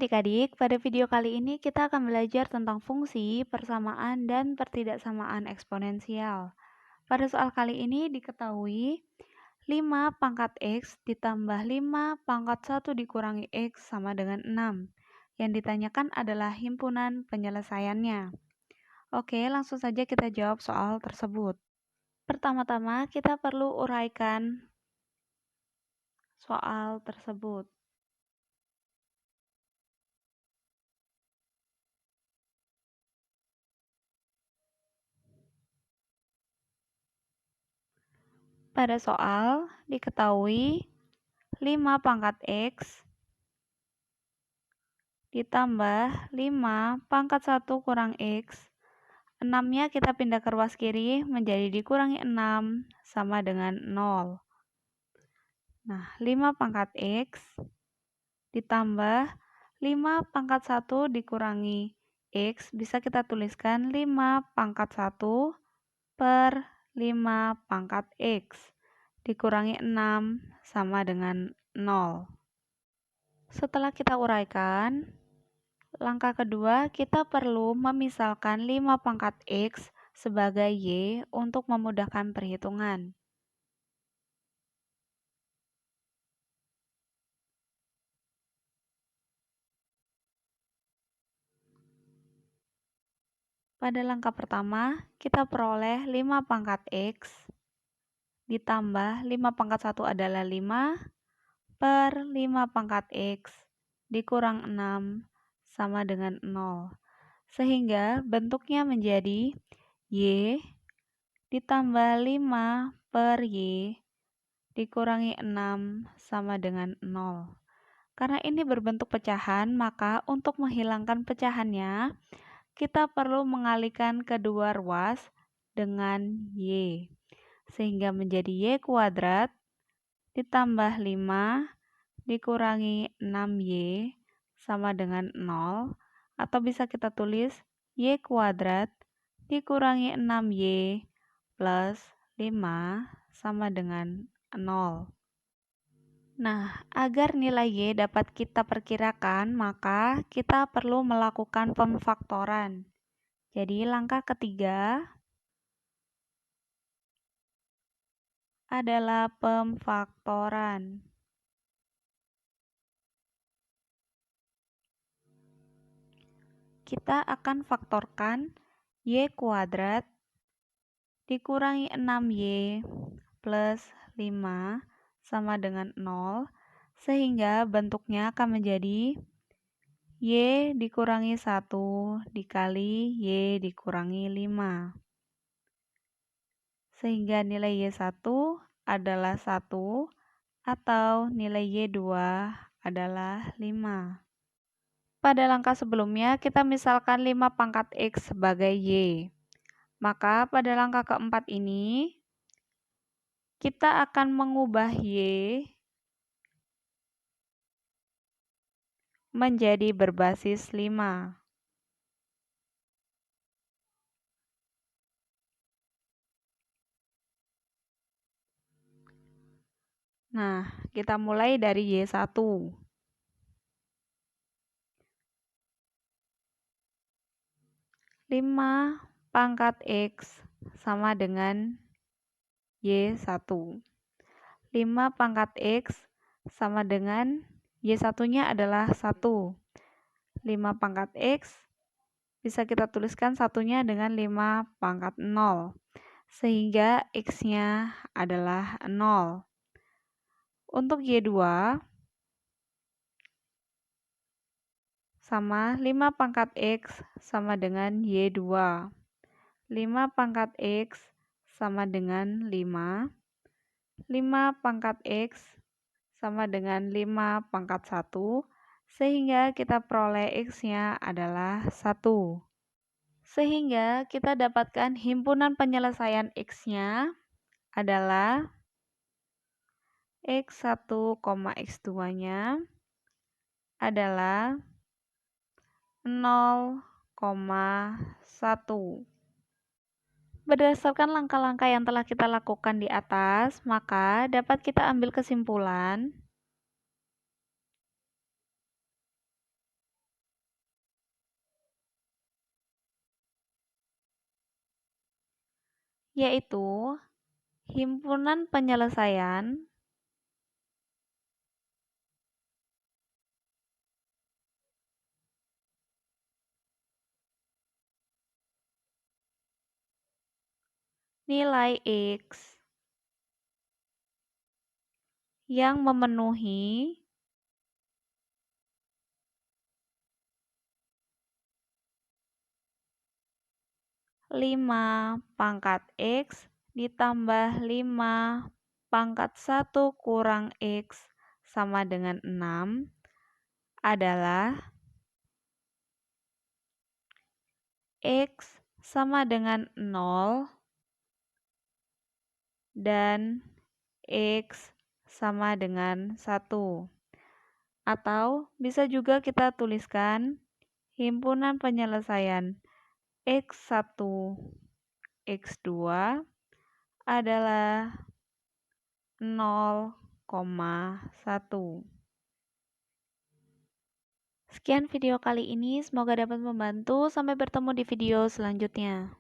adik-adik, pada video kali ini kita akan belajar tentang fungsi, persamaan, dan pertidaksamaan eksponensial. Pada soal kali ini diketahui 5 pangkat X ditambah 5 pangkat 1 dikurangi X sama dengan 6. Yang ditanyakan adalah himpunan penyelesaiannya. Oke, langsung saja kita jawab soal tersebut. Pertama-tama kita perlu uraikan soal tersebut. Pada soal diketahui 5 pangkat X ditambah 5 pangkat 1 kurang X. 6-nya kita pindah ke ruas kiri menjadi dikurangi 6 sama dengan 0. Nah, 5 pangkat X ditambah 5 pangkat 1 dikurangi X bisa kita tuliskan 5 pangkat 1 per 5 pangkat X dikurangi 6 sama dengan 0. Setelah kita uraikan, langkah kedua, kita perlu memisalkan 5 pangkat X sebagai Y untuk memudahkan perhitungan. Pada langkah pertama, kita peroleh 5 pangkat X ditambah 5 pangkat 1 adalah 5 per 5 pangkat X dikurang 6 sama dengan 0. Sehingga bentuknya menjadi Y ditambah 5 per Y dikurangi 6 sama dengan 0. Karena ini berbentuk pecahan, maka untuk menghilangkan pecahannya, kita perlu mengalihkan kedua ruas dengan Y. Sehingga menjadi Y kuadrat ditambah 5 dikurangi 6Y sama dengan 0. Atau bisa kita tulis Y kuadrat dikurangi 6Y plus 5 sama dengan 0. Nah, agar nilai Y dapat kita perkirakan, maka kita perlu melakukan pemfaktoran. Jadi, langkah ketiga adalah pemfaktoran. Kita akan faktorkan Y kuadrat dikurangi 6Y plus 5 sama dengan 0, sehingga bentuknya akan menjadi Y dikurangi 1 dikali Y dikurangi 5. Sehingga nilai Y1 adalah 1 atau nilai Y2 adalah 5. Pada langkah sebelumnya, kita misalkan 5 pangkat X sebagai Y. Maka pada langkah keempat ini, kita akan mengubah Y menjadi berbasis 5. Nah, kita mulai dari Y1. 5 pangkat X sama dengan Y1. 5 pangkat X sama dengan Y1-nya adalah 1. 5 pangkat X bisa kita tuliskan satunya dengan 5 pangkat 0. Sehingga X-nya adalah 0. Untuk Y2 sama 5 pangkat X sama dengan Y2. 5 pangkat X sama dengan 5. 5 pangkat X sama dengan 5 pangkat 1. Sehingga kita peroleh X-nya adalah 1. Sehingga kita dapatkan himpunan penyelesaian X-nya adalah X1, X2-nya adalah 0,1. Berdasarkan langkah-langkah yang telah kita lakukan di atas, maka dapat kita ambil kesimpulan yaitu himpunan penyelesaian nilai X yang memenuhi lima pangkat X ditambah 5 pangkat 1 kurang X sama dengan 6 adalah X sama dengan 0 dan X sama dengan 1. Atau bisa juga kita tuliskan himpunan penyelesaian X1, X2 adalah 0,1. Sekian video kali ini, semoga dapat membantu. Sampai bertemu di video selanjutnya.